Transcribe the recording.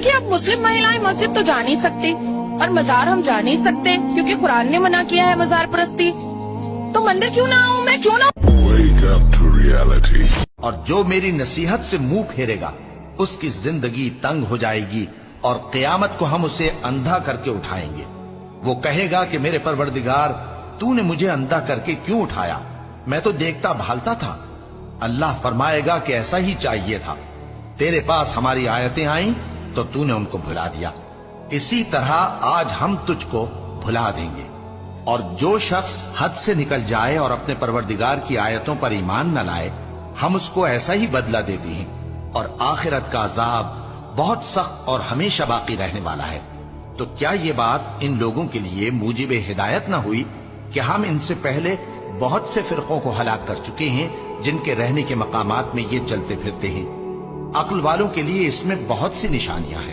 دیکھیے اب مسلم مہیلائیں مسجد تو جا نہیں سکتی اور مزار ہم جا نہیں سکتے کیونکہ قرآن نے منع کیا ہے مزار پرستی، تو مندر کیوں نہ آؤں میں، کیوں نہ؟ Wake up to reality. اور جو میری نصیحت سے منہ پھیرے گا اس کی زندگی تنگ ہو جائے گی اور قیامت کو ہم اسے اندھا کر کے اٹھائیں گے۔ وہ کہے گا کہ میرے پروردگار تو نے مجھے اندھا کر کے کیوں اٹھایا، میں تو دیکھتا بھالتا تھا۔ اللہ فرمائے گا کہ ایسا ہی چاہیے تھا، تیرے پاس ہماری آیتیں آئیں تو تو نے ان کو بھلا دیا، اسی طرح آج ہم تجھ کو بھلا دیں گے۔ اور جو شخص حد سے نکل جائے اور اپنے پروردگار کی آیتوں پر ایمان نہ لائے ہم اس کو ایسا ہی بدلہ دیتے ہیں، اور آخرت کا عذاب بہت سخت اور ہمیشہ باقی رہنے والا ہے۔ تو کیا یہ بات ان لوگوں کے لیے موجب ہدایت نہ ہوئی کہ ہم ان سے پہلے بہت سے فرقوں کو ہلاک کر چکے ہیں جن کے رہنے کے مقامات میں یہ چلتے پھرتے ہیں؟ عقل والوں کے لیے اس میں بہت سی نشانیاں ہیں۔